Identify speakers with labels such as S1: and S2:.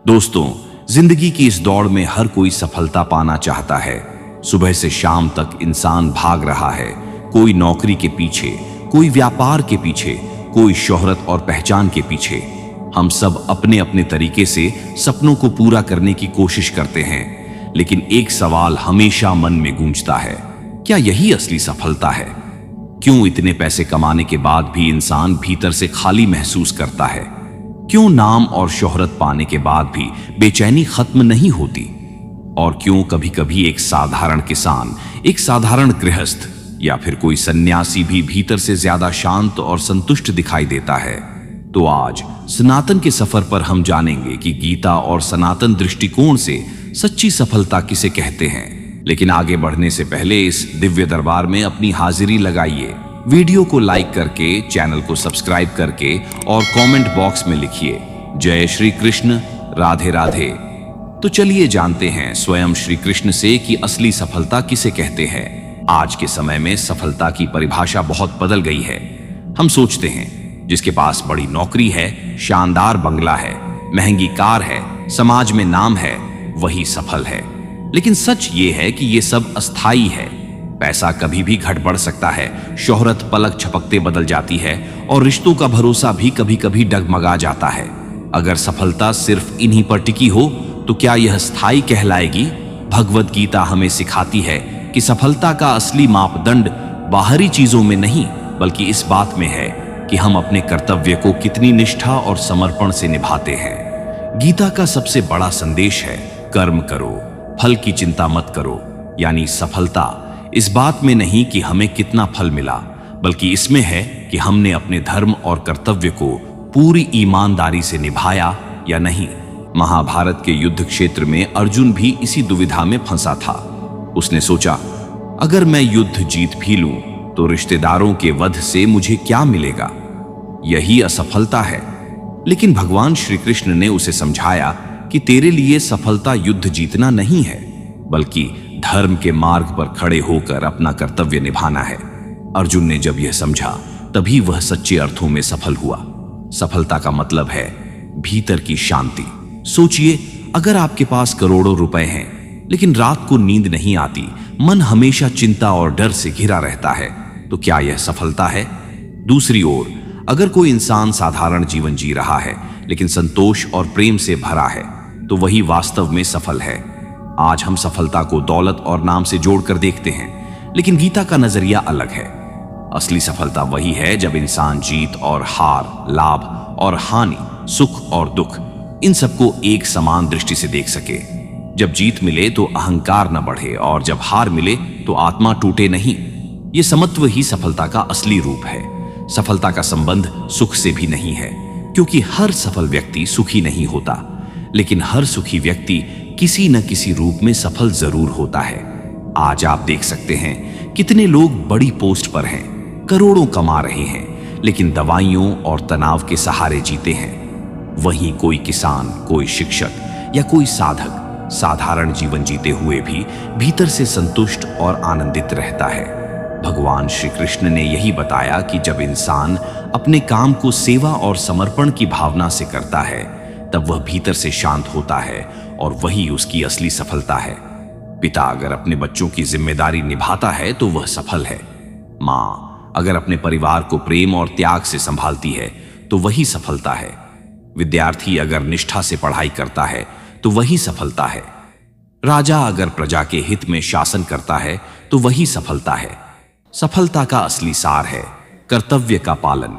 S1: दोस्तों, जिंदगी की इस दौड़ में हर कोई सफलता पाना चाहता है। सुबह से शाम तक इंसान भाग रहा है, कोई नौकरी के पीछे, कोई व्यापार के पीछे, कोई शोहरत और पहचान के पीछे। हम सब अपने अपने तरीके से सपनों को पूरा करने की कोशिश करते हैं, लेकिन एक सवाल हमेशा मन में गूंजता है, क्या यही असली सफलता है? क्यों इतने पैसे कमाने के बाद भी इंसान भीतर से खाली महसूस करता है? क्यों नाम और शोहरत पाने के बाद भी बेचैनी खत्म नहीं होती? और क्यों कभी कभी एक साधारण किसान, एक साधारण गृहस्थ या फिर कोई सन्यासी भी भीतर से ज्यादा शांत और संतुष्ट दिखाई देता है? तो आज सनातन के सफर पर हम जानेंगे कि गीता और सनातन दृष्टिकोण से सच्ची सफलता किसे कहते हैं। लेकिन आगे बढ़ने से पहले इस दिव्य दरबार में अपनी हाजिरी लगाइए। वीडियो को लाइक करके, चैनल को सब्सक्राइब करके और कमेंट बॉक्स में लिखिए जय श्री कृष्ण, राधे राधे। तो चलिए जानते हैं स्वयं श्री कृष्ण से कि असली सफलता किसे कहते हैं। आज के समय में सफलता की परिभाषा बहुत बदल गई है। हम सोचते हैं जिसके पास बड़ी नौकरी है, शानदार बंगला है, महंगी कार है, समाज में नाम है, वही सफल है। लेकिन सच ये है कि ये सब अस्थाई है। पैसा कभी भी घट बढ़ सकता है, शोहरत पलक झपकते बदल जाती है और रिश्तों का भरोसा भी कभी कभी डगमगा जाता है। अगर सफलता सिर्फ इन्हीं पर टिकी हो तो क्या यह स्थायी कहलाएगी? भगवत गीता हमें सिखाती है कि सफलता का असली मापदंड बाहरी चीजों में नहीं, बल्कि इस बात में है कि हम अपने कर्तव्य को कितनी निष्ठा और समर्पण से निभाते हैं। गीता का सबसे बड़ा संदेश है, कर्म करो, फल की चिंता मत करो। यानी सफलता इस बात में नहीं कि हमें कितना फल मिला, बल्कि इसमें है कि हमने अपने धर्म और कर्तव्य को पूरी ईमानदारी से निभाया या नहीं। महाभारत के युद्ध क्षेत्र में अर्जुन भी इसी दुविधा में फंसा था। उसने सोचा, अगर मैं युद्ध जीत भी लूं तो रिश्तेदारों के वध से मुझे क्या मिलेगा? यही असफलता है। लेकिन भगवान श्री कृष्ण ने उसे समझाया कि तेरे लिए सफलता युद्ध जीतना नहीं है, बल्कि धर्म के मार्ग पर खड़े होकर अपना कर्तव्य निभाना है। अर्जुन ने जब यह समझा, तभी वह सच्चे अर्थों में सफल हुआ। सफलता का मतलब है भीतर की शांति। सोचिए, अगर आपके पास करोड़ों रुपए हैं, लेकिन रात को नींद नहीं आती, मन हमेशा चिंता और डर से घिरा रहता है, तो क्या यह सफलता है? दूसरी ओर, अगर कोई इंसान साधारण जीवन जी रहा है, लेकिन संतोष और प्रेम से भरा है, तो वही वास्तव में सफल है। आज हम सफलता को दौलत और नाम से जोड़कर देखते हैं, लेकिन गीता का नजरिया अलग है। असली सफलता वही है जब इंसान जीत और हार, लाभ और हानि, सुख और दुख, इन सबको एक समान दृष्टि से देख सके। जब जीत मिले तो अहंकार न बढ़े और जब हार मिले तो आत्मा टूटे नहीं। ये समत्व ही सफलता का असली रूप है। सफलता का संबंध सुख से भी नहीं है, क्योंकि हर सफल व्यक्ति सुखी नहीं होता, लेकिन हर सुखी व्यक्ति किसी न किसी रूप में सफल जरूर होता है। आज आप देख सकते हैं कितने लोग बड़ी पोस्ट पर हैं, करोड़ों कमा रहे हैं, लेकिन दवाइयों और तनाव के सहारे जीते हैं। वहीं कोई किसान, कोई शिक्षक या कोई साधक साधारण जीवन जीते हुए भी भीतर से संतुष्ट और आनंदित रहता है। भगवान श्री कृष्ण ने यही बताया कि जब इंसान अपने काम को सेवा और समर्पण की भावना से करता है, तब वह भीतर से शांत होता है और वही उसकी असली सफलता है। पिता अगर अपने बच्चों की जिम्मेदारी निभाता है तो वह सफल है। माँ अगर अपने परिवार को प्रेम और त्याग से संभालती है तो वही सफलता है। विद्यार्थी अगर निष्ठा से पढ़ाई करता है तो वही सफलता है। राजा अगर प्रजा के हित में शासन करता है तो वही सफलता है। सफलता का असली सार है कर्तव्य का पालन,